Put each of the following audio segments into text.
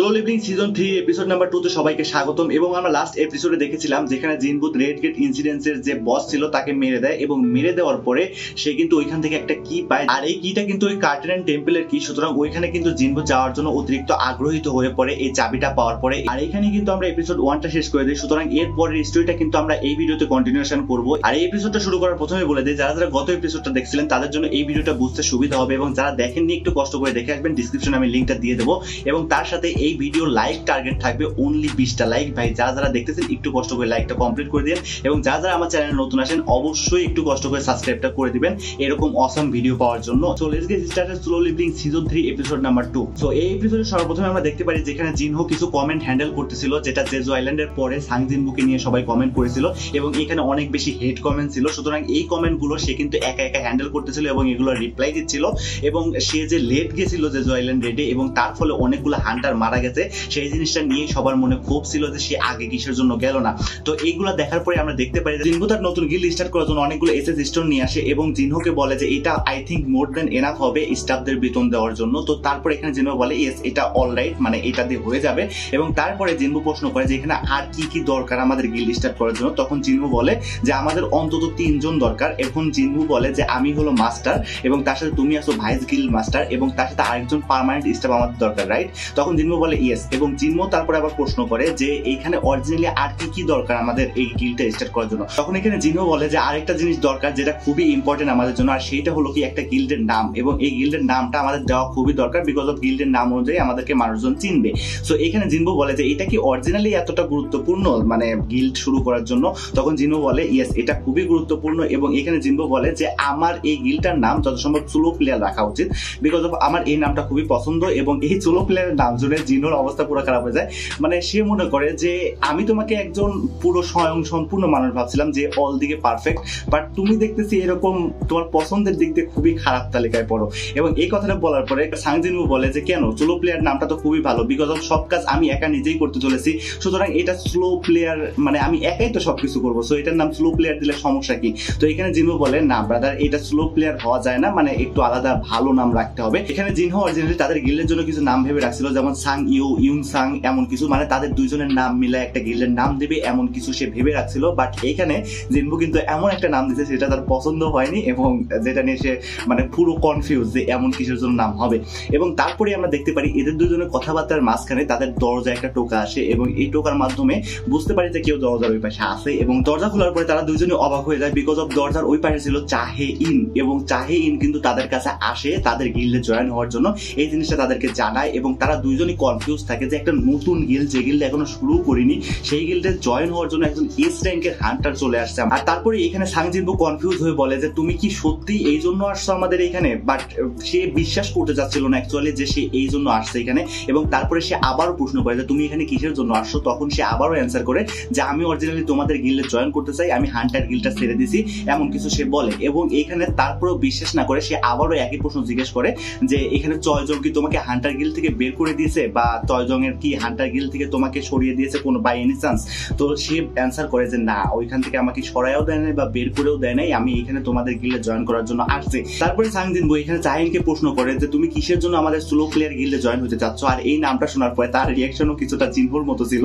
Solo living season 3 episode number 2 তে সবাইকে স্বাগতম। এবং আমরা লাস্ট এপিসোডে দেখেছিলাম যেখানে জিনবুত রেড গেট ইনসিডেন্সের যে বস ছিল তাকে মেরে দেয় এবং মেরে দেওয়ার পরে সে কিন্তু ওইখান থেকে একটা কি পায়, আর এই কিটা কিন্তু ওই কার্টেন টেম্পলের কি। সুতরাং ওইখানে কিন্তু জিনবুত যাওয়ার জন্য অতিরিক্ত আগ্রহিত হয়ে পড়ে এই চাবিটা পাওয়ার পরে। আর এখানে কিন্তু আমরা এপিসোড 1টা শেষ করে দিই। সুতরাং এর পরের স্টোরিটা কিন্তু আমরা এই ভিডিওতে কন্টিনিউশন করব। আর এই এপিসোডটা শুরু করার প্রথমে বলে দিই, যারা যারা গত এপিসোডটা দেখছিলেন তাদের জন্য এই ভিডিওটা বুঝতে সুবিধা হবে, এবং যারা দেখেননি একটু কষ্ট করে দেখে আসবেন। ডিসক্রিপশনে আমি লিংকটা দিয়ে দেবো, এবং তার সাথে এই ভিডিও লাইক টার্গেট থাকবে অনলি 20টা লাইক। ভাই যারা যারা দেখতেছেন একটু কষ্ট করে লাইকটা কমপ্লিট করে দিন, এবং যারা যারা আমার চ্যানেলে নতুন আসেন অবশ্যই একটু কষ্ট করে সাবস্ক্রাইবটা করে দিবেন এরকম অসাম ভিডিও পাওয়ার জন্য। So let's get started solo living season 3 episode number 2। So এই এপিসোডে সর্বপ্রথমে আমরা দেখতে পারি যেখানে জিনহো কিছু কমেন্ট হ্যান্ডেল করতেছিল, যেটা জেজু আইল্যান্ডের পরে সাং জিনবুকে নিয়ে সবাই কমেন্ট করেছিল, এবং এখানে অনেক বেশি হেট কমেন্ট ছিল। সুতরাং এই কমেন্ট গুলো সে কিন্তু একা একা হ্যান্ডেল করতেছিল এবং এগুলো রিপ্লাই দিচ্ছিল। এবং সে যে লেট গেছিল জেজু আইল্যান্ড রেডে, এবং তার ফলে অনেকগুলো হান্টার মারা গেছে, সেই জিনিসটা নিয়ে সবার মনে ক্ষোভ ছিল যে সে আগে কিসের জন্য গেল না। তো এইগুলো দেখার পরে আমরা দেখতে পারি জিনবু তার নতুন গিল্ড স্টার্ট করার জন্য অনেকগুলো এসএস স্টোন নিয়ে আসে, এবং জিনহোকে বলে যে এটা I think more than enough হবে স্টাফদের বেতন দেওয়ার জন্য। তো তারপরে এখানে জিনহো বলে ইয়েস এটা অলরাইট, মানে এটা দিয়ে হয়ে যাবে। এবং তারপরে জিনবু প্রশ্ন করে যে এখানে আর কি কি দরকার আমাদের গিল্ড স্টার্ট করার জন্য। তখন জিনহো বলে যে আমাদের অন্তত 3 জন দরকার। এখন জিনহো বলে যে আমি হলো মাস্টার, এবং তার সাথে তুমি আসো ভাইস গিল্ড মাস্টার, এবং তার সাথে আরেকজন পার্মানেন্ট স্টাফ আমাদের দরকার, রাইট? তখন জিনহো বলে ইয়েস। এবং জিনহো তারপরে আবার প্রশ্ন করে যে এইখানে অরিজিনালি আর কি কি দরকার আমাদের এই গিল্ডটা স্টার্ট করার জন্য। তখন এখানে জিনহো বলে যে আরেকটা জিনিস দরকার যেটা খুবই ইম্পর্টেন্ট আমাদের জন্য, আর সেইটা হলো কি একটা গিল্ডের নাম, এবং এই গিল্ডের নামটা আমাদের দেওয়া খুবই দরকার, বিকজ অফ গিল্ডের নাম অনুযায়ী আমাদেরকে মানুষজন চিনবে। সো এখানে জিনহো বলে যে এটা কি অরিজিনালি এতটা গুরুত্বপূর্ণ মানে গিল্ড শুরু করার জন্য? তখন জিনহো বলে ইয়েস এটা খুবই গুরুত্বপূর্ণ। এবং এখানে জিনহো বলে যে আমার এই গিল্ডটার নাম যত সম্ভব সোলো প্লেয়ার রাখা উচিত, বিকজ অফ আমার এই নামটা খুবই পছন্দ। এবং এই সোলো প্লেয়ারের নাম শুনে জিনহোর অবস্থা পুরো খারাপ হয়ে যায়। মানে সে মনে করে যে আমি তোমাকে একজন পুরো স্বয়ং সম্পূর্ণ মানুষ ভাবছিলাম যে অল দিকে পারফেক্ট, বাট তুমি দেখতেছি এরকম তোমার পছন্দের দিক দিয়ে খুবই খারাপ তালিকায় পড়ো। এবং এই কথাটা বলার পরে সাং জিনহো বলে যে কেন, সোলো প্লেয়ার নামটা তো খুবই ভালো, বিকজ অফ সব কাজ আমি একা নিজেই করতে চলেছি। সুতরাং এটা স্লো প্লেয়ার, মানে আমি একাই তো সবকিছু করবো, সো এটার নাম স্লো প্লেয়ার দিলে সমস্যা কি? তো এখানে জিনহো বলে না ব্রাদার, এটা স্লো প্লেয়ার হওয়া যায় না, মানে একটু আলাদা ভালো নাম রাখতে হবে। এখানে জিনহো অরিজিনালি তাদের গিল্ডের জন্য কিছু নাম ভেবে রাখছিল, যেমন সাং ইউ, ইউন সাং, এমন কিছু, মানে তাদের দুইজনের নাম মিলে একটা গিল্ডের নাম দেবে এমন কিছু সে ভেবে রাখছিল। বাট এখানে জিনহো কিন্তু এমন একটা নাম দিচ্ছে সেটা তার পছন্দ হয়নি, এবং যেটা নিয়ে সে মানে পুরো কনফিউজ যে এমন কিছুর জন্য নাম হবে। এবং তারপরে আমরা দেখতে পারি এদের দুজনের কথাবার্তার মাঝখানে তাদের দরজায় একটা টোকা আসে, এবং এই টোকার মাধ্যমে বুঝতে পারি যে কেউ দরজার ওই পাশে আসে। এবং দরজা খোলার পরে তারা দুজনে অবাক হয়ে যায়, বিকজ অফ দরজার ওই পাশে ছিল চাহে ইন, এবং চাহে ইন কিন্তু তাদের কাছে আসে তাদের গিল্ডে জয়েন হওয়ার জন্য। এই জিনিসটা তাদেরকে জানায়, এবং তারা দুইজনই কনফিউজ থাকে যে একটা নতুন গিল্ড, যে গিল্ড এখনো শুরু করিনি, সেই গিল্ডে জয়েন হওয়ার জন্য একজন এস র্যাঙ্কের হান্টার চলে আসছে। আর তারপরে এখানে সাং জিনবু কনফিউজ হয়ে বলে যে তুমি কি সত্যি এই জন্য আসছো আমাদের এখানে? বাট সে বিশ্বাস করতে চাচ্ছিল না অ্যাকচুয়ালি যে সে এই জন্য আসছে এখানে। এবং তারপরে সে আবারও প্রশ্ন করে যে তুমি এখানে কিসের জন্য আসছো? তখন সে আবারও অ্যান্সার করে যে আমি অরিজিনালি তোমাদের গিল্ডে জয়েন করতে চাই, আমি হান্টার গিল্ডটা ছেড়ে দিছি, এমন কিছু সে বলে। এবং এখানে তারপরেও বিশ্বাস না করে সে আবারও একই প্রশ্ন জিজ্ঞেস করে যে এখানে চয়জং কি তোমাকে হান্টার গিল্ড থেকে বের করে দিয়েছে, বা চয়জং এর কি হান্টার গিল্ড থেকে তোমাকে সরিয়ে দিয়েছে কোনো বাই এনি চান্স? তো সে অ্যান্সার করে যে না, ওইখান থেকে আমাকে সরাইও দেয় নাই বা বের করেও দেয় নাই, আমি এখানে তোমাদের গিল্ডে জয়েন করার জন্য আসছি। তারপরে সাং জিনবু এখানে চাহিনকে প্রশ্ন করে যে তুমি কিসের জন্য আমাদের স্লো প্লেয়ার গিল্ডে জয়েন হতে চাচ্ছ? আর এই নামটা শোনার পরে তার রিয়াকশনও কিছুটা জিনহোর মতো ছিল,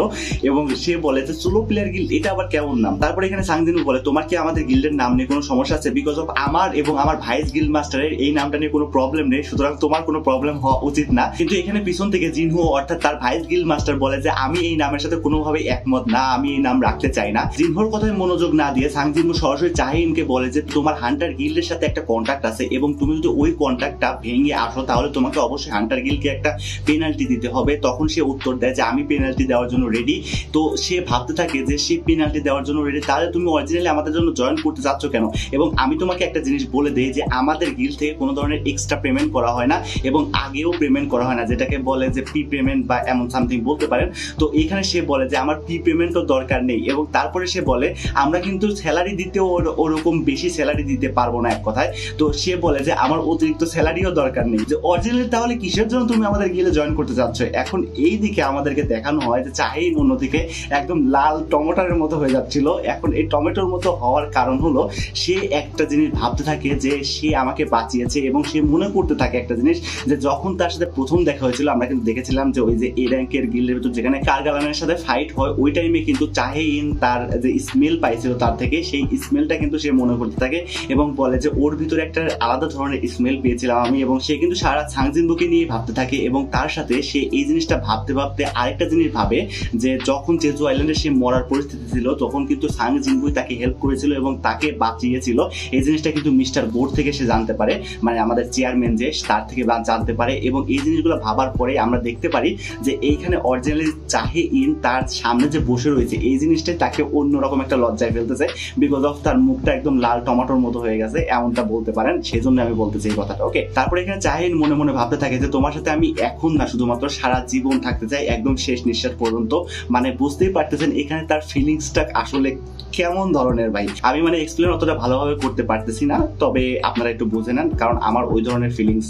এবং সে বলে যে স্লো প্লেয়ার গিল্ড এটা আবার কেমন নাম? তারপরে এখানে সাং জিনবু বলে তোমার কি আমাদের গিল্ডের নাম নিয়ে কোনো সমস্যা আছে? বিকজ অফ আমার এবং আমার ভাইস গিল্ড মাস্টারের এই নামটা নিয়ে কোনো প্রবলেম নেই, সুতরাং তোমার কোনো প্রবলেম হওয়া উচিত না। কিন্তু এখানে পিছন থেকে জিনহো অর্থাৎ তার ভাইস গিল্ড মাস্টার বলে যে আমি এই নামের সাথে কোনোভাবে একমত না, আমি এই নাম রাখতে চাই না। জিনহোর কথায় মনোযোগ না দিয়ে সাং জিনবু সরাসরি চাহিনকে বলে যে তোমার হান্টার গিল্ডের সাথে একটা কন্ট্রাক্ট আছে, এবং তুমি যদি ওই কন্ট্রাক্টটা ভেঙে আসো তাহলে তোমাকে অবশ্যই হান্টার গিল্ডকে একটা পেনাল্টি দিতে হবে। তখন সে উত্তর দেয় যে আমি পেনাল্টি দেওয়ার জন্য রেডি। তো সে ভাবতে থাকে যে সে পেনাল্টি দেওয়ার জন্য রেডি, তাহলে তুমি অরিজিনালি আমাদের জন্য জয়েন করতে চাচ্ছ কেন? এবং আমি তোমাকে একটা জিনিস বলে দেই যে আমাদের গিল্ড থেকে কোনো ধরনের এক্সট্রা পেমেন্ট করা হয় না, এবং আগেও পেমেন্ট করা হয় না, যেটাকে বলে যে প্রি পেমেন্ট বা এমন সামথিং বলতে পারেন। তো এখানে সে বলে যে আমার প্রি পেমেন্টও দরকার নেই। এবং তারপরে সে বলে আমরা কিন্তু স্যালারি দিতেও ওরকম বেশি স্যালারি দিতে পারবো না এক কথায়। তো সে বলে যে আমার অতিরিক্ত স্যালারিও দরকার নেই। যে অরিজিনালি তাহলে কিসের জন্য তুমি আমাদের গিল্ডে জয়েন করতে চাচ্ছ? এখন এই দিকে আমাদেরকে দেখানো হয় যে চাহিন অন্যদিকে একদম লাল টমেটোর মতো হয়ে যাচ্ছিল। এখন এই টমেটোর মতো হওয়ার কারণ হলো সে একটা জিনিস ভাবতে থাকে যে সে আমাকে বাঁচিয়েছে, এবং সে মনে করতে থাকে একটা জিনিস যে যখন তার সাথে প্রথম দেখা হয়েছিল আমরা কিন্তু দেখেছিলাম যে ওই যে এ র্যাঙ্কের গিল্ডের ভিতর যেখানে কারগালানের সাথে ফাইট হয় ওই টাইমে কিন্তু চাহে ইন তার যে স্মেল পাইছিল তার থেকে সেই স্মেলটা কিন্তু সে মনে করতে থাকে এবং বলে যে ওর ভিতরে একটা আলাদা ধরনের স্মেল পেয়েছিলাম আমি, এবং সে কিন্তু সারা সাং জিনবুকে নিয়ে ভাবতে থাকে এবং তার সাথে সে এই জিনিসটা ভাবতে ভাবতে আরেকটা জিনিস ভাবে যে যখন জেজু আইল্যান্ডে সে মরার পরিস্থিতি ছিল তখন কিন্তু সাং জিনবুই তাকে হেল্প করেছিল এবং তাকে বাঁচিয়েছিল। এই জিনিসটা কিন্তু মিস্টার বোর্ড থেকে সে জানতে পারে, মানে আমাদের চেয়ারম্যান যে তার থেকে জানতে পারে এবং এই জিনিসগুলো ভাবার পরে আমরা দেখতে পারি যে এইখানে অরিজিনালি চাহে ইন তার সামনে যে বসে রয়েছে এই জিনিসটাই তাকে অন্যরকম একটা লজ্জায় ফেলতেছে, বিকজ অফ তার মুখটা একদম লাল টমেটোর মতো হয়ে গেছে এমনটা বলতে পারেন, সেই জন্য আমি বলতেছি এই কথাটা। ওকে, তারপরে এখানে চাহিন মনে মনে ভাবতে থাকে যে তোমার সাথে আমি এখন না শুধুমাত্র সারা জীবন থাকতে চাই, একদম শেষ নিঃশ্বাস পর্যন্ত। মানে বুঝতেই পারতেছেন এখানে তার ফিলিংসটা আসলে কেমন ধরনের ভাই, আমি মানে এক্সপ্লেন অতটা ভালোভাবে করতে পারতেছি না, তবে আপনারা একটু বুঝে নেন কারণ আমার ওই ধরনের ফিলিংস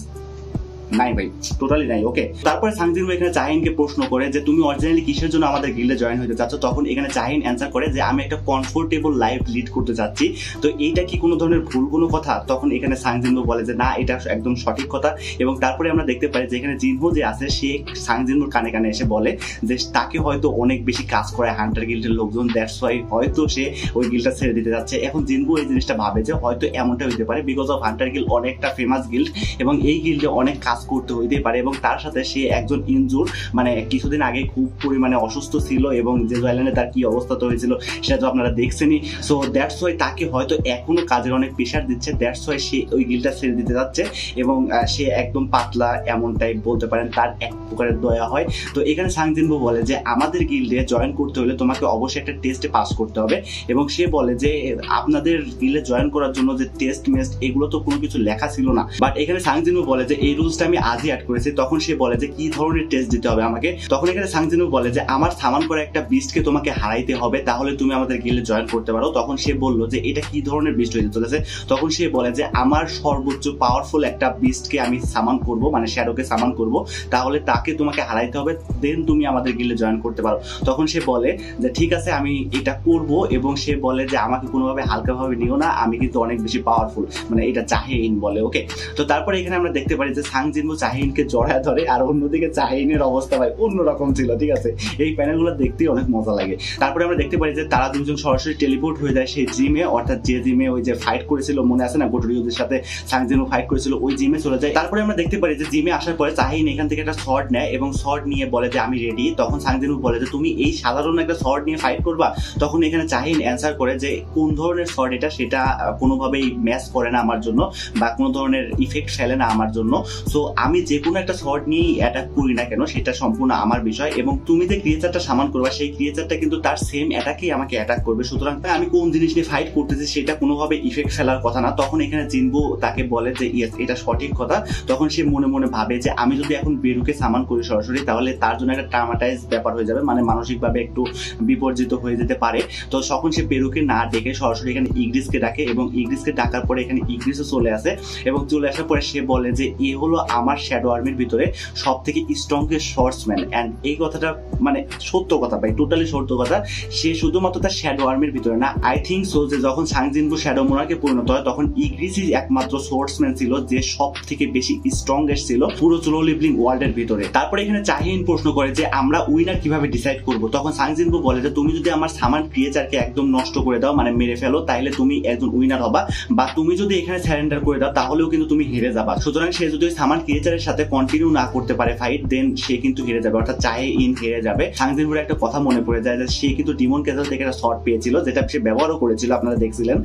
নাই ভাই, টোটালি নাই। ওকে, তারপরে সাং জিনবু এখানে চাহিনকে প্রশ্ন করে যে তুমি অরিজিনালি কিসের জন্য আমাদের গিল্ডে জয়েন হতে চাচ্ছ, তখন এখানে চাহিন অ্যান্সার করে যে আমি একটা কমফোর্টেবল লাইফ লিড করতে চাচ্ছি। তো এইটা কি কোনো ধরনের ভুল কোনো কথা? তখন এখানে সাং জিনবু বলে যে না, এটা একদম সঠিক কথা। এবং তারপরে আমরা দেখতে পাই যে এখানে জিনহো যে আছে সে সাং জিনবুর কানে কানে এসে বলে যে তাকে হয়তো অনেক বেশি কাজ করে হান্টার গিল্ডের লোকজন, দ্যাটস ওয়াই হয়তো সে ওই গিল্ডটা ছেড়ে দিতে যাচ্ছে। এখন জিনহো এই জিনিসটা ভাবে যে হয়তো এমনটা হইতে পারে, বিকজ অফ হান্টার গিল্ড অনেকটা ফেমাস গিল্ড এবং এই গিল্ডে অনেক কাজ করতে হইতে পারে এবং তার সাথে সে একজন ইনজুর, মানে কিছুদিন আগে খুব পরিমাণে অসুস্থ ছিল এবং জেজু আইল্যান্ডে তার কি অবস্থা তো হয়েছিল সেটা তো আপনারা দেখছেনই। সো দ্যাটস ওয়াই তাকে হয়তো এখনো কাজের অনেক প্রেশার দিচ্ছে, দ্যাটস ওয়াই সে ওই গিল্ডটা ছেড়ে দিতে যাচ্ছে এবং সে একদম পাতলা এমন টাইপ বলতে পারেন, তার এক প্রকারের দয়া হয়। তো এখানে সাং জিনবু বলে যে আমাদের গিল্ডে জয়েন করতে হলে তোমাকে অবশ্যই একটা টেস্টে পাস করতে হবে এবং সে বলে যে আপনাদের গিল্ডে জয়েন করার জন্য যে টেস্ট মেস্ট এগুলো তো কোনো কিছু লেখা ছিল না, বাট এখানে সাং জিনবু বলে যে এই রুলসটা আমি আজই অ্যাড করেছি। তখন সে বলে যে কি ধরনের টেস্ট দিতে হবে আমাকে, তখন এখানে সাং জিনবু বলে যে আমার সামান করে একটা বিস্টকে তোমাকে হারাইতে হবে তাহলে তুমি আমাদের গিল্ডে জয়েন করতে পারো। তখন সে বলল যে এটা কি ধরনের বিস্ট হইতে চলেছে, তখন সে বলে যে আমার সর্বোচ্চ পাওয়ারফুল একটা বিস্টকে আমি সামান করব, মানে শ্যাডোকে সামান করব, তাহলে তাকে তোমাকে হারাইতে হবে, দেন তুমি আমাদের গিল্ডে জয়েন করতে পারো। তখন সে বলে যে ঠিক আছে আমি এটা করব এবং সে বলে যে আমাকে কোনোভাবে হালকাভাবে নিও না, আমি কিন্তু অনেক বেশি পাওয়ারফুল, মানে এটা চাহিন বলে। ওকে, তো তারপরে এখানে আমরা দেখতে পারি যে সাং জিনবু চাহিনকে জড়ায় ধরে আর অন্যদিকে চাহিনের অবস্থা ভাই অন্যরকম ছিল, ঠিক আছে, এই প্যানেলগুলো দেখতেই অনেক মজা লাগে। তারপরে আমরা দেখতে পারি যে তারা দুজন সরাসরি টেলিপোর্ট হয়ে যায় সেই জিমে, অর্থাৎ যে জিমে ওই যে ফাইট করেছিল মনে আছে না গোটরিওদের সাথে সাং জিনবু ফাইট করেছিল, ওই জিমে চলে যায়। তারপরে আমরা দেখতে পারি যে জিমে আসার পরে চাহিন এখান থেকে একটা শর্ট নেয় এবং শর্ট নিয়ে বলে যে আমি রেডি। তখন সাং জিনবু বলে যে তুমি এই সাধারণ একটা শর্ট নিয়ে ফাইট করবা? তখন এখানে চাহিন অ্যান্সার করে যে কোন ধরনের শর্ট এটা, সেটা কোনোভাবেই ম্যাচ করে না আমার জন্য বা কোনো ধরনের ইফেক্ট ফেলে না আমার জন্য, সো আমি যে কোনো একটা শর্ট নিয়েই অ্যাটাক করি না কেন সেটা সম্পূর্ণ আমার বিষয় এবং তুমি যে ক্রিয়েচারটা সামান করবা সেই ক্রিয়েচারটা কিন্তু তার সেম অ্যাটাকেই আমাকে অ্যাটাক করবে, সুতরাং আমি কোন জিনিস নিয়ে ফাইট করতেছি সেটা কোনোভাবে ইফেক্ট ফেলার কথা না। তখন এখানে জিনবু তাকে বলে যে ইয়েস এটা সঠিক কথা। তখন সে মনে মনে ভাবে যে আমি যদি এখন বেরুকে সামান করি সরাসরি তাহলে তার জন্য একটা ট্রামাটাইজ ব্যাপার হয়ে যাবে, মানে মানসিকভাবে একটু বিপর্যিত হয়ে যেতে পারে। তো তখন সে বেরুকে না ডেকে সরাসরি এখানে ইগ্রিসকে ডাকে এবং ইগ্রিসকে ডাকার পরে এখানে ইগ্রিসও চলে আসে এবং চলে আসার পরে সে বলে যে এ হলো আমার শ্যাডো আর্মির ভিতরে সব থেকে স্ট্রংগেস্ট শর্টসম্যান, অ্যান্ড এই কথাটা মানে সত্য কথা ভাই, টোটালি সত্য কথা। সে শুধুমাত্র তার শ্যাডো আর্মির ভিতরে না, আই থিঙ্ক সো যে যখন সাং জিনবু শ্যাডো মোনার্কে পরিণত হয় তখন ইগ্রিসই একমাত্র শর্টসম্যান ছিল যে সব থেকে বেশি স্ট্রংগেস্ট ছিল পুরো সোলো লিভলিং ওয়ার্ল্ডের ভিতরে। তারপরে এখানে চাহিন প্রশ্ন করে যে আমরা উইনার কিভাবে ডিসাইড করব? তখন সাং জিনবু বলে যে তুমি যদি আমার সামান ক্রিয়েচারকে একদম নষ্ট করে দাও, মানে মেরে ফেলো, তাহলে তুমি একজন উইনার হবা, বা তুমি যদি এখানে সারেন্ডার করে দাও তাহলেও কিন্তু তুমি হেরে যাবা। সুতরাং সে যদি সামান ক্রিয়েচারের সাথে কন্টিনিউ না করতে পারে ফাইট, দেন সে কিন্তু হেরে যাবে, অর্থাৎ চাহে ইন হেরে যাবে। সাং জিনবুর একটা কথা মনে পড়ে যায় যে সে কিন্তু ডিমন ক্যাসেল থেকে একটা শর্ট পেয়েছিল যেটা সে ব্যবহারও করেছিল, আপনারা দেখছিলেন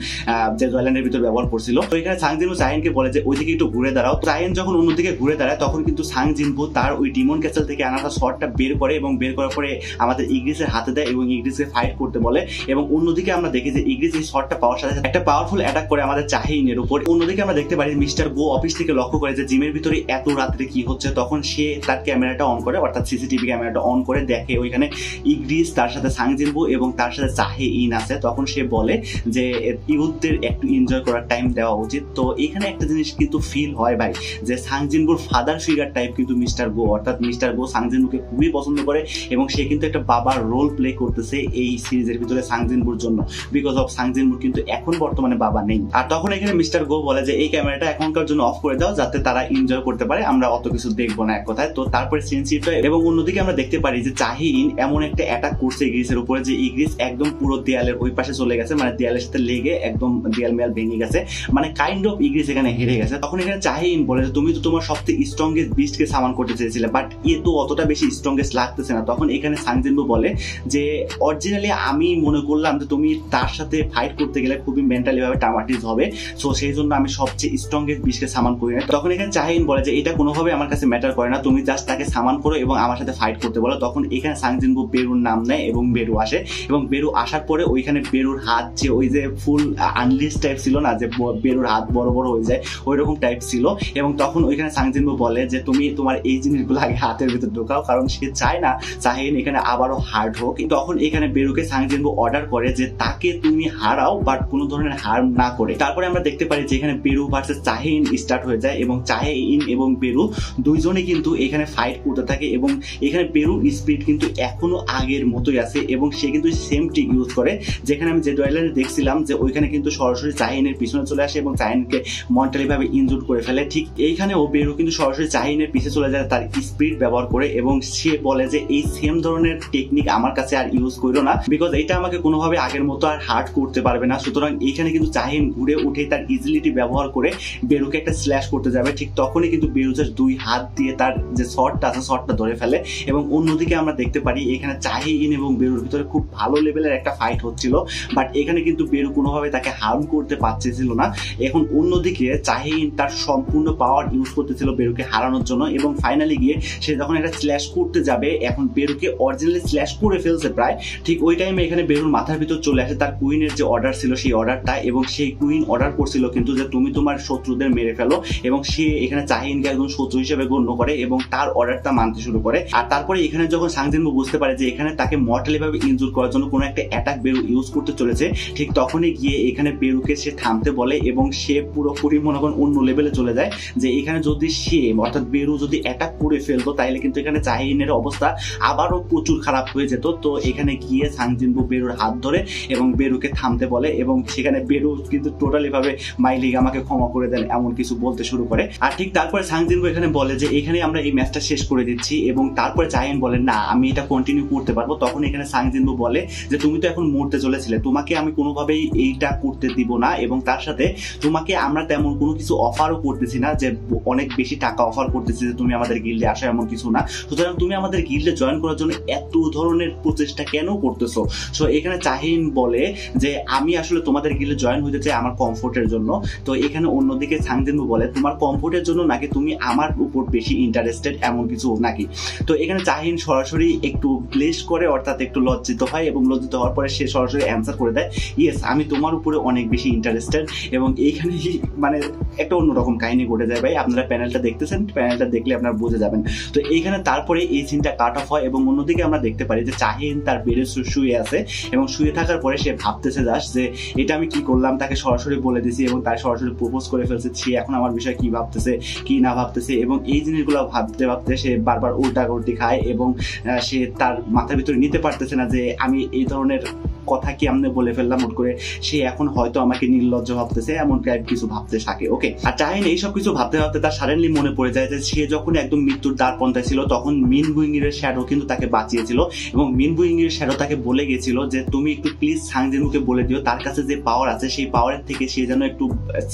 যে জয়ল্যান্ডের ভিতর ব্যবহার করছিল। তো এখানে সাং জিনবু চাহিনকে বলে যে ওইদিকে একটু ঘুরে দাঁড়াও। চাহিন যখন অন্যদিকে ঘুরে দাঁড়ায় তখন কিন্তু সাং জিনবু তার ওই ডিমন ক্যাসেল থেকে আনা শর্টটা বের করে এবং বের করার পরে আমাদের ইগ্রিসের হাতে দেয় এবং ইগ্রিসকে ফাইট করতে বলে। এবং অন্যদিকে আমরা দেখি যে ইগ্রিস এই শর্টটা পাওয়ার সাথে একটা পাওয়ারফুল অ্যাটাক করে আমাদের চাহিনের উপর। অন্যদিকে আমরা দেখতে পারি মিস্টার গো অফিস থেকে লক্ষ্য করে যে জিমের ভিতরে এত রাত্রে কি হচ্ছে, তখন সে তার ক্যামেরাটা অন করে, অর্থাৎ সিসিটিভি ক্যামেরাটা অন করে দেখে ওইখানে ইগ্রিস, তার সাথে সাং জিনবু এবং তার সাথে চাহে ইন আছে। তখন সে বলে যে ইউথদের একটু এনজয় করার টাইম দেওয়া উচিত। তো এখানে একটা জিনিস কিন্তু ফিল হয় ভাই যে সাং জিনবুর ফাদার ফিগার টাইপ কিন্তু মিস্টার গো, অর্থাৎ মিস্টার গো সাং জিনবুকে খুবই পছন্দ করে এবং সে কিন্তু একটা বাবার রোল প্লে করতেছে এই সিরিজের ভিতরে সাং জিনবুর জন্য, বিকজ অফ সাং জিনবুর কিন্তু এখন বর্তমানে বাবা নেই। আর তখন এখানে মিস্টার গো বলে যে এই ক্যামেরাটা এখনকার জন্য অফ করে দাও যাতে তারা এনজয় করতে করতে পারে, আমরা অত কিছু দেখবো না এক কথায়। তো তারপরে সিন শিফট হয় এবং অন্যদিকে আমরা দেখতে পারি যে চাহিন এমন একটা অ্যাটাক করছে ইগ্রিসের উপরে যে ইগ্রিস একদম পুরো দেয়ালের ওই পাশে চলে গেছে, মানে দেয়ালের সাথে লেগে একদম দেয়াল মেয়াল ভেঙে গেছে, মানে কাইন্ড অফ ইগ্রিস এখানে হেরে গেছে। তখন এখানে চাহিন বলে যে তুমি তো তোমার সবচেয়ে স্ট্রংগেস্ট বিস্টকে সামান করতে চেয়েছিলে, বাট এ তো অতটা বেশি স্ট্রংগেস্ট লাগতেছে না। তখন এখানে সাং জিনবু বলে যে অরিজিনালি আমি মনে করলাম যে তুমি তার সাথে ফাইট করতে গেলে খুবই মেন্টালি ভাবে টামাটিস হবে, সো সেই জন্য আমি সবচেয়ে স্ট্রংগেস্ট বিস্টকে সামান করি না। তখন এখানে চাহিন বলে যে এটা কোনোভাবে আমার কাছে ম্যাটার করে না, তুমি জাস্ট তাকে সামান করো এবং আমার সাথে ফাইট করতে বলো। তখন এখানে সাং জিনবু বেরুর নাম নেয় এবং বেরু আসে, এবং বেরু আসার পরে ওইখানে বেরুর হাত যে ওই যে ফুল আনলিস্ট টাইপ ছিল না, যে বেরুর হাত বড় বড় হয়ে যায় ওই রকম টাইপ ছিল। এবং তখন ওইখানে সাং জিনবু বলে যে তুমি তোমার এই জিনিসগুলো আগে হাতের ভিতর ঢোকাও, কারণ সে চায় না চাহিন এখানে আবারও হার্ড হোক। তখন এখানে বেরুকে সাং জিনবু অর্ডার করে যে তাকে তুমি হারাও, বাট কোনো ধরনের হার্ম না করে। তারপরে আমরা দেখতে পারি যে এখানে বেরু ভার্সেস চাহিন স্টার্ট হয়ে যায় এবং চাহিন এবং বেরু দুইজনে কিন্তু এখানে ফাইট করতে থাকে এবং এখানে বেরুর স্পিড কিন্তু এখনো আগের মতোই আছে এবং সে কিন্তু সেম ট্রিক ইউজ করে, যেখানে আমি যে ডয়েলারে দেখছিলাম যে ওইখানে কিন্তু সরাসরি চাহিনের পিছনে চলে আসে এবং চাহিনকে মেন্টালি ভাবে ইনজুর করে ফেলে। ঠিক এইখানেও বেরু কিন্তু সরাসরি চাহিনের পিছে চলে যায় তার স্পিড ব্যবহার করে এবং সে বলে যে এই সেম ধরনের টেকনিক আমার কাছে আর ইউজ করো না, বিকজ এটা আমাকে কোনোভাবে আগের মতো আর হার্ট করতে পারবে না। সুতরাং এইখানে কিন্তু চাহিন ঘুরে উঠে তার ইজিলিটি ব্যবহার করে বেরুকে একটা স্ল্যাশ করতে যাবে, ঠিক তখনই কিন্তু বেরু জাস্ট দুই হাত দিয়ে তার যে শটটা আছে শটটা ধরে ফেলে। এবং অন্যদিকে আমরা দেখতে পারি এখানে চাহিন এবং বেরুর ভিতরে খুব ভালো লেভেলের একটা ফাইট হচ্ছিল, বাট এখানে কিন্তু বেরু কোনোভাবে তাকে হার্ম করতে পারছিল না। এখন অন্যদিকে চাহিন তার সম্পূর্ণ পাওয়ার ইউজ করতেছিল বেরুকে হারানোর জন্য এবং ফাইনালি গিয়ে সে যখন একটা স্ল্যাশ করতে যাবে, এখন বেরুকে অরিজিনালি স্ল্যাশ করে ফেলছে প্রায়, ঠিক ওই টাইমে এখানে বেরুর মাথার ভিতর চলে আসে তার কুইনের যে অর্ডার ছিল সেই অর্ডারটা, এবং সেই কুইন অর্ডার করছিল কিন্তু যে তুমি তোমার শত্রুদের মেরে ফেলো, এবং সে এখানে চাহিনকে একদম শত্রু হিসেবে গণ্য করে এবং তার অর্ডারটা মানতে শুরু করে। আর তারপরে এখানে যখন সাং জিনবু বুঝতে পারে যে এখানে তাকে মর্টালি ভাবে ইনজুর করার জন্য কোনো একটা অ্যাটাক বেরু ইউজ করতে চলেছে, ঠিক তখনই গিয়ে এখানে বেরুকে সে থামতে বলে এবং সে পুরোপুরি মনে করেন অন্য লেভেলে চলে যায় যে এখানে যদি সে অর্থাৎ বেরু যদি অ্যাটাক করে ফেলতো তাইলে কিন্তু এখানে চাহিনের অবস্থা আবারও প্রচুর খারাপ হয়ে যেত। তো এখানে গিয়ে সাং জিনবু বেরুর হাত ধরে এবং বেরুকে থামতে বলে এবং সেখানে বেরু কিন্তু টোটালি ভাবে মাইলিগ আমাকে ক্ষমা করে দেন এমন কিছু বলতে শুরু করে। আর ঠিক তারপরে সাং জিনবু এখানে বলে যে এখানে আমরা এই ম্যাচটা শেষ করে দিচ্ছি, এবং তারপরে চাহিন বলে না আমি এটা কন্টিনিউ করতে পারবো। তখন এখানে সাং জিনবু বলে যে তুমি তো এখন মরতে চলেছিলে, তোমাকে আমি কোনোভাবেই এইটা করতে দিব না, এবং তার সাথে তোমাকে আমরা তেমন কোনো কিছু অফারও করতেছি না যে অনেক বেশি টাকা অফার করতেছি যে তুমি আমাদের গিল্ডে আসো, এমন কিছু না। সুতরাং তুমি আমাদের গিল্ডে জয়েন করার জন্য এত ধরনের প্রচেষ্টা কেন করতেছো? সো এখানে চাহিন বলে যে আমি আসলে তোমাদের গিল্ডে জয়েন হতে চাই আমার কমফোর্টের জন্য। তো এখানে অন্যদিকে সাং জিনবু বলে তোমার কমফোর্টের জন্য নাকি তুমি আমার উপর বেশি ইন্টারেস্টেড এমন কিছু নাকি? তো এখানে চাহিন সরাসরি একটু ব্লেস করে, অর্থাৎ একটু লজ্জিত হয়, এবং লজ্জিত হওয়ার পরে সে সরাসরি অ্যান্সার করে দেয় ইয়েস আমি তোমার উপরে অনেক বেশি ইন্টারেস্টেড। এবং এইখানে মানে একটা অন্যরকম কাহিনী ঘটে যায় ভাই, আপনারা প্যানেলটা দেখতেছেন, প্যানেলটা দেখলে আপনারা বুঝে যাবেন। তো এইখানে তারপরে এই সিনটা কাট অফ হয় এবং অন্যদিকে আমরা দেখতে পারি যে চাহিন তার বেডে শুয়ে আছে এবং শুয়ে থাকার পরে সে ভাবতেছে জাস্ট যে এটা আমি কি করলাম, তাকে সরাসরি বলে দিছি এবং তার সরাসরি প্রপোজ করে ফেলছে, সে এখন আমার বিষয়ে কি ভাবতেছে কি না ভাবতেছে। এবং এই জিনিসগুলো ভাবতে ভাবতে সে বারবার উল্টাউল্টি খায় এবং সে তার মাথার ভিতরে নিতে পারতেছে না যে আমি এই ধরনের কথা কি আমনে বলে ফেললাম হুট করে, সে এখন হয়তো আমাকে নির্লজ্জ ভাবতেছে, এমন কিছু ভাবতে থাকে। ওকে, আর চাহিন এইসব কিছু ভাবতে ভাবতে তার সাডেনলি মনে পড়ে যায় যে সে যখন একদম মৃত্যুর দ্বার পন্থায় ছিল তখন মিন বুইংয়ের শ্যাডো কিন্তু তাকে বাঁচিয়েছিল এবং মিন বুইংয়ের শ্যাডো তাকে বলে গেছিল যে তুমি একটু প্লিজ সাং জিনবুকে বলে দিও তার কাছে যে পাওয়ার আছে সেই পাওয়ারের থেকে সে যেন একটু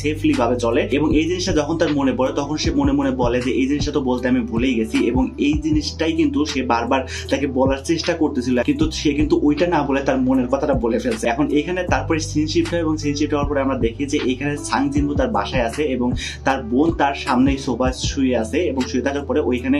সেফলি ভাবে চলে। এবং এই জিনিসটা যখন তার মনে পড়ে তখন সে মনে মনে বলে যে এই জিনিসটা তো বলতে আমি ভুলেই গেছি, এবং এই জিনিসটাই কিন্তু সে বারবার তাকে বলার চেষ্টা করতেছিল, কিন্তু সে কিন্তু ওইটা না বলে তার মনের কথাটা বলে ফেলছে। এখন এখানে তারপরে সিন শিফট হয় এবং সিন শিফট হওয়ার পরে আমরা দেখি যে এখানে সাং জিনবু তার বাসায় আছে এবং তার বোন তার সামনেই সোফা শুয়ে আছে, এবং শুয়ে থাকার পরে ওইখানে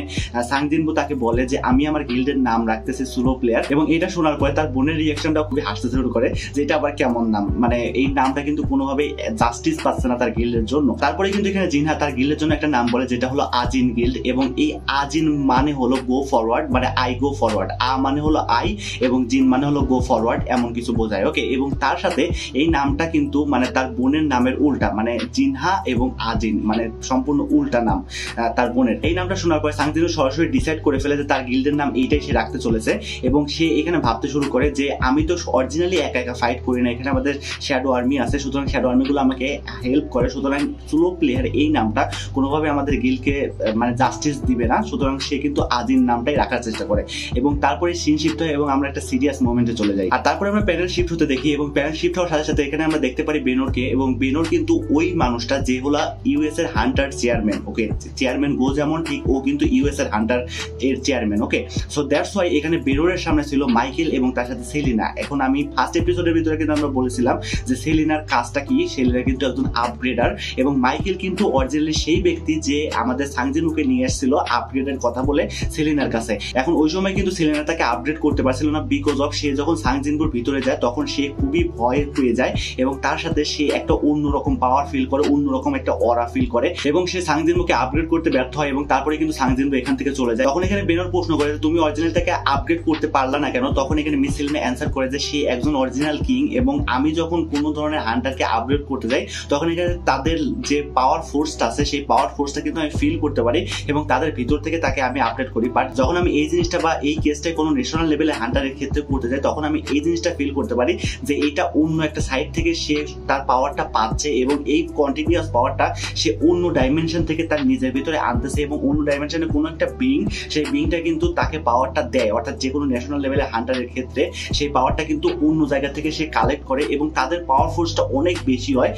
সাং জিনবু তাকে বলে যে আমি আমার গিল্ডের নাম রাখতেছি সুলো প্লেয়ার। এবং এটা শোনার পরে তার বোনের রিয়াকশনটা খুবই হাসতে শুরু করে যে এটা আবার কেমন নাম, মানে এই নামটা কিন্তু কোনোভাবে জাস্টিস পাচ্ছে না তার গিল্ডের জন্য। তারপরে কিন্তু এখানে জিনহা তার গিল্ডের জন্য একটা নাম বলে যেটা হলো আজিন গিল্ড, এবং এই আজিন মানে হলো গো ফরওয়ার্ড, মানে আই গো ফরওয়ার্ড। আ মানে হলো আই এবং জিন মানে হলো গো ফরওয়ার্ড, এমন এমন কিছু বোঝায়। ওকে, এবং তার সাথে এই নামটা কিন্তু মানে তার বোনের নামের উল্টা, মানে জিনহা এবং আজিন মানে সম্পূর্ণ উল্টা নাম তার বোনের। এই নামটা শোনার পর সাং জিনও সরাসরি ডিসাইড করে ফেলে যে তার গিল্ডের নাম এইটাই সে রাখতে চলেছে, এবং সে এখানে ভাবতে শুরু করে যে আমি তো অরিজিনালি একা একা ফাইট করি না, এখানে আমাদের শ্যাডো আর্মি আছে, সুতরাং শ্যাডো আর্মিগুলো আমাকে হেল্প করে, সুতরাং সোলো প্লেয়ার এই নামটা কোনোভাবে আমাদের গিল্ডকে মানে জাস্টিস দিবে না, সুতরাং সে কিন্তু আজিন নামটাই রাখার চেষ্টা করে। এবং তারপরে সিন শিফট হয় এবং আমরা একটা সিরিয়াস মোমেন্টে চলে যাই। আর তারপরে আমরা প্যানেল শিফট হতে দেখি, এবং প্যানেল শিফট হওয়ার সাথে সাথে এখানে আমরা দেখতে পারি বেনোরকে, এবং বেনোর কিন্তু ওই মানুষটা যে হলো ইউএস এর হান্টার চেয়ারম্যান। ওকে, চেয়ারম্যান গো যেমন ঠিক ও কিন্তু ইউএস এর হান্টার এর chairman. Okay, so that's why এখানে বেনোরের সামনে ছিল মাইকেল এবং তার সাথে সেলিনা। এখন আমি ফার্স্ট এপিসোডের ভিতরে কিন্তু আমরা বলেছিলাম যে সেলিনার কাজটা কি, সেলিনা কিন্তু একজন আপগ্রেডার, এবং মাইকেল কিন্তু অরিজিনালি সেই ব্যক্তি যে আমাদের সাং জিনউকে নিয়ে আসছিল আপগ্রেডের কথা বলে সেলিনার কাছে। এখন ওই সময় কিন্তু সেলিনা তাকে আপগ্রেড করতে পারছিল না, বিকজ অফ সে যখন সাং জিনপুর ভিতরে যায় তখন সে খুবই ভয় পেয়ে যায়, এবং তার সাথে সে একটা অন্যরকম পাওয়ার ফিল করে, অন্যরকম একটা অরা ফিল করে, এবং সে সাং জিনপুকে আপগ্রেড করতে ব্যর্থ হয়, এবং তারপরে কিন্তু সাং জিনপু এখান থেকে চলে যায়। তখন এখানে বেনোর প্রশ্ন করে তুমি অরিজিনাল তাকে আপগ্রেড করতে পারলা না কেন? তখন এখানে মিস সেলিনা অ্যান্সার করে যে সে একজন অরিজিনাল কিং, এবং আমি যখন কোনো ধরনের হান্টারকে আপগ্রেড করতে যাই তখন এখানে তাদের যে পাওয়ার ফোর্সটা আছে সেই পাওয়ার ফোর্সটা কিন্তু আমি ফিল করতে পারি, এবং তাদের ভিতর থেকে তাকে আমি আপডেট করি। বাট যখন আমি এই জিনিসটা বা এই কেসটা কোনো ন্যাশনাল লেভেলে হান্টারের ক্ষেত্রে করতে যাই তখন আমি এই জিনিসটা ফিল করতে পারি যে এইটা অন্য একটা সাইড থেকে সে তার পাওয়ারটা পাচ্ছে, এবং এই কন্টিনিউয়াস পাওয়ারটা সে অন্য ডাইমেনশন থেকে তার নিজের ভিতরে আনতেছে, এবং অন্য ডাইমেনশনে কোনো একটা বিং, সেই বিংটা কিন্তু তাকে পাওয়ারটা দেয়। অর্থাৎ যে কোনো ন্যাশনাল লেভেলে হান্টারের ক্ষেত্রে সেই পাওয়ারটা কিন্তু অন্য জায়গা থেকে সে কালেক্ট করে, এবং তাদের পাওয়ার ফোর্সটা অনেক বেশি হয়।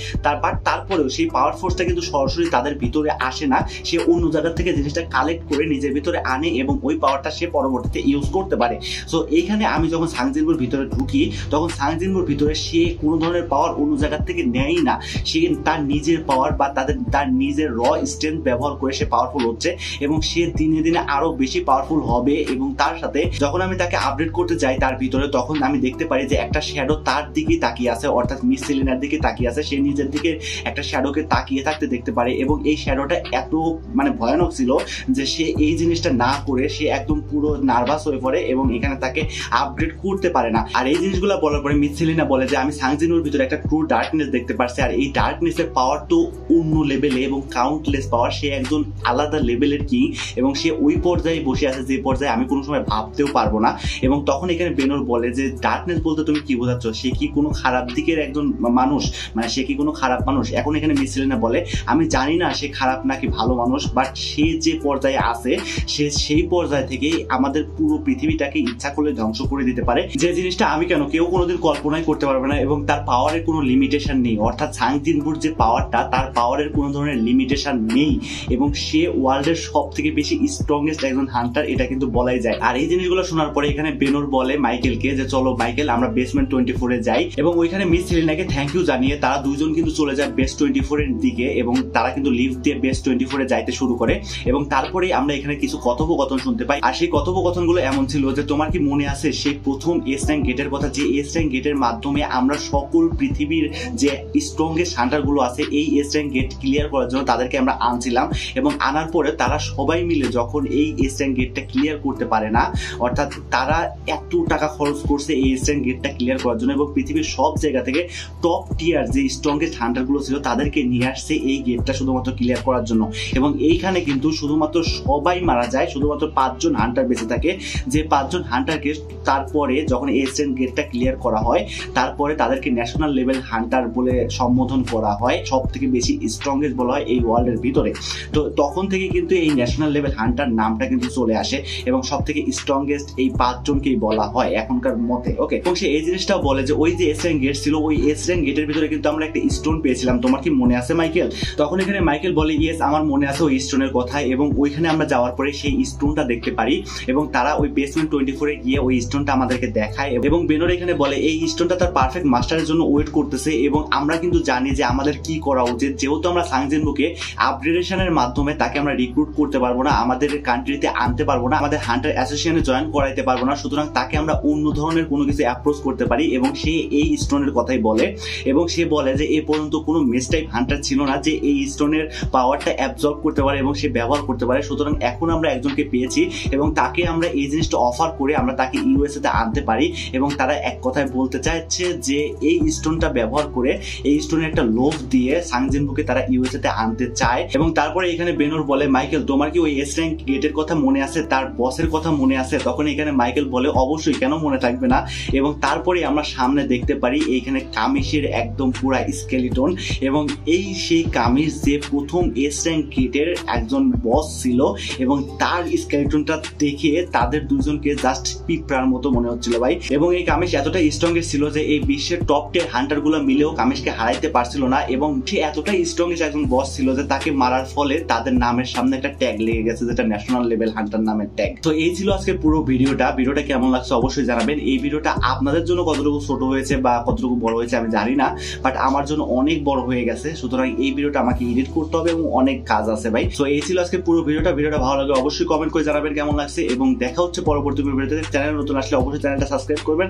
তারপরেও সেই পাওয়ার ফোর্সটা কিন্তু সরাসরি তাদের ভিতরে আসে না, সে অন্য জায়গা থেকে জিনিসটা কালেক্ট করে নিজের ভিতরে আনে, এবং ওই পাওয়ারটা সে পরবর্তীতে ইউজ করতে পারে। সো এইখানে আমি যখন সাং জিনপুর ভিতরে ঢুকি তখন সাং জিনপুর ভিতরে সে কোনো ধরনের পাওয়ার অন্য জায়গা থেকে নেয় না, সে তার নিজের পাওয়ার বা তার নিজের র স্ট্রেংথ ব্যবহার করে সে পাওয়ারফুল হচ্ছে, এবং সে দিনে দিনে আরো বেশি পাওয়ারফুল হবে। এবং তার সাথে যখন আমি তাকে আপডেট করতে যাই তার ভিতরে তখন আমি দেখতে পারি যে একটা শ্যাডো তার দিকেই তাকিয়ে আছে, অর্থাৎ মিস সেলিনার দিকে তাকিয়ে আছে, সে নিজের দিকে একটা শ্যাডোকে তাকিয়ে থাকতে দেখতে পারে, এবং এই শ্যাডোটা এত মানে ভয়ানক ছিল যে সে এই জিনিসটা না করে সে একদম পুরো নার্ভাস হয়ে পড়ে, এবং এখানে তাকে আপগ্রেড করতে পারে না। আর এই জিনিসগুলো বলার পরে মিস সেলিনা বলে যে আমি সাং জিনুর ভিতরে একটা ট্রু ডার্কনেস দেখতে পারছি, আর এই ডার্কনেসের পাওয়ার তো অন্য লেভেলে এবং কাউন্টলেস পাওয়ার, সে একজন আলাদা লেভেলের কিং, এবং সে ওই পর্যায়ে বসে আছে যে পর্যায়ে আমি কোনো সময় ভাবতেও পারবো না। এবং তখন এখানে বেনোর বলে যে ডার্কনেস বলতে তুমি কি বোঝাচ্ছ, সে কি কোনো খারাপ দিকের একজন মানুষ, মানে সে কি কোনো খারাপ মানুষ? এখন এখানে মিস সেলিনা বলে আমি জানি না সে খারাপ নাকি ভালো মানুষ, বাট সে যে পর্যায়ে আছে সে সেই পর্যায় থেকে আমাদের পুরো পৃথিবীটাকে ইচ্ছা করলে ধ্বংস করে দিতে পারে, যে জিনিসটা আমি কেউ কোনোদিন কল্পনাই করতে পারবে না, এবং তার পাওয়ারের কোনো লিমিটেশন নেই। অর্থাৎ সাং জিনপুর যে পাওয়ারটা তার পাওয়ারের কোনো ধরনের লিমিটেশন নেই, এবং সে ওয়ার্ল্ডের সব থেকে বেশি স্ট্রংগেস্ট একজন হান্টার, এটা কিন্তু বলাই যায়। আর এই জিনিসগুলো শোনার পরে এখানে বেনোর বলে মাইকেলকে যে চলো মাইকেল আমরা বেসমেন্ট 24 যাই, এবং ওইখানে মিস সেলিনাকে থ্যাংক ইউ জানিয়ে তারা দুইজন কিন্তু চলে যায় বেস 24 এর দিকে, এবং তারা কিন্তু লিফট দিয়ে বেস 24 যাইতে শুরু করে। এবং তারপরে আমরা এখানে কিছু কথোপকথন শুনতে পাই, আর সেই কথোপকথনগুলো এমন ছিল যে তোমার কি মনে আছে সেই প্রথম এস র্যাঙ্ক গেটের কথা, যে এস র্যাঙ্ক গেটের মাধ্যমে আমরা সকল পৃথিবীর যে স্ট্রংগেস্ট হান্টার গুলো আছে এই এস র্যাঙ্ক গেট ক্লিয়ার করার জন্য তাদেরকে আমরা আনছিলাম, এবং আনার পরে তারা সবাই মিলে যখন এই এস র্যাঙ্ক গেটটা ক্লিয়ার করতে পারে না, অর্থাৎ তারা এত টাকা খরচ করছে এই এস র্যাঙ্ক গেটটা ক্লিয়ার করার জন্য, এবং পৃথিবীর সব জায়গা থেকে টপ টিয়ার যে স্ট্রংগেস্ট হান্টার গুলো ছিল তাদেরকে নিয়ে আসছে এই গেটটা শুধুমাত্র ক্লিয়ার করার জন্য। এবং এইখানে কিন্তু শুধুমাত্র সবাই মারা যায়, শুধুমাত্র 5 জন হান্টার বেঁচে থাকে, যে 5 জন হান্টারকে তারপরে যখন এস র্যাঙ্ক গেটটা ক্লিয়ার করা হয় তারপরে তাদেরকে ন্যাশনাল লেভেল হান্টার বলে সম্বোধন করা হয়, সব থেকে বেশি স্ট্রংগেস্ট বলা হয় এই ওয়ার্ল্ডের ভিতরে। তো তখন থেকে কিন্তু এই ন্যাশনাল লেভেল হান্টার নামটা কিন্তু চলে আসে, এবং সব থেকে স্ট্রংগেস্ট এই 5 জনকেই বলা হয় এখনকার মতে। ওকে, এবং সে এই জিনিসটাও বলে যে ওই যে এস র্যাঙ্ক গেট ছিল ওই এস র্যাঙ্ক গেটের ভিতরে কিন্তু আমরা একটা স্টোন পেয়েছিলাম, তোমার কি মনে আছে মাইকেল? তখন এখানে মাইকেল বলে ইয়েস আমার মনে আছে ওই স্টোনের কথা, এবং ওইখানে আমরা যাওয়ার পরে সেই স্টোনটা দেখতে পারি, এবং তারা ওই বেসমেন্ট 24 গিয়ে ওই স্টোনটা আমাদেরকে দেখায়, এবং বেনোর এখানে বলে এই স্টোনটা তার পারফেক্ট মাস্টারের জন্য ওয়েট করতেছে, এবং আমরা কিন্তু জানি যে আমাদের কি করা উচিত, যেহেতু আমরা সাং জিনপুকে আপগ্রেডেশনের মাধ্যমে তাকে আমরা রিক্রুট করতে পারবো না, আমাদের কান্ট্রিতে আনতে পারবো না, আমাদের হান্টার অ্যাসোসিয়েশনে জয়েন করাইতে পারবো না, সুতরাং তাকে আমরা অন্য ধরনের কোনো কিছু অ্যাপ্রোচ করতে পারি। এবং সে এই স্টোনের কথাই বলে, এবং সে বলে যে এ পর্যন্ত কোনো মেস টাইপ হান্টার ছিল না যে এই স্টোনের পাওয়ারটা অ্যাবজর্ব করতে পারে এবং সে ব্যবহার করতে পারে, সুতরাং এখন আমরা একজনকে পেয়েছি, এবং তাকে আমরা এই জিনিসটা অফার করে আমরা তাকে ইউএসএ তে আনতে পারি, এবং তারা এক কথায় বলতে চাইছে যে এই স্টোনটা ব্যবহার করে এই স্টোনের একটা লোভ দিয়ে সাং জিনবুকে তারা ইউএসএ তে আনতে চায়। এবং তারপরে এখানে বেনর বলে মাইকেল তোমার কি ওই এস র্যাঙ্ক গেটের কথা মনে আছে, তার বসের কথা মনে আছে? তখন এখানে মাইকেল বলে অবশ্যই, কেন মনে থাকবে না। এবং তারপরে আমরা সামনে দেখতে পারি এইখানে কামিশের একদম পুরা স্কেলিটন, এবং এই সেই কামিশ যে প্রথম এস র্যাঙ্ক গেটের একজন বস ছিল, এবং তার স্কেলিটনটা দেখে তাদের দুজনকে জাস্ট পিঁপড়ার মতো মনে হচ্ছিল ভাই। এবং এই কামিশ এতটাই স্ট্রংগেস্ট ছিল যে এই বিশ্বের টপ 10 হান্টার গুলো মিলেও কামিশকে হারাইতে পারছিল না, এবং সে এতটাই স্ট্রংগেস্ট একজন বস ছিল যে তাকে মারার ফলে তাদের নামের সামনে একটা ট্যাগ লেগে গেছে, যেটা ন্যাশনাল লেভেল হান্টার নামের ট্যাগ। তো এই ছিল আজকে পুরো ভিডিওটা কেমন লাগছে অবশ্যই জানাবেন। এই ভিডিওটা আপনাদের জন্য কতটুকু ছোট হয়েছে বা কতটুকু বড় হয়েছে আমি জানি না, বাট আমার জন্য অনেক বড় হয়ে গেছে, সুতরাং এই ভিডিওটা আমাকে এডিট করতে হবে এবং অনেক কাজ আছে ভাই। তো এই ছিল আজকে পুরো ভিডিওটা ভালো লাগলে অবশ্যই কমেন্ট করে জানাবেন কেমন লাগছে, এবং দেখা হচ্ছে পরবর্তী ভিডিওতে। চ্যানেল নতুন আসলে অবশ্যই চ্যানেলটা সাবস্ক্রাইব করবেন।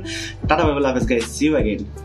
Tata bye bye, love you guys, see you again.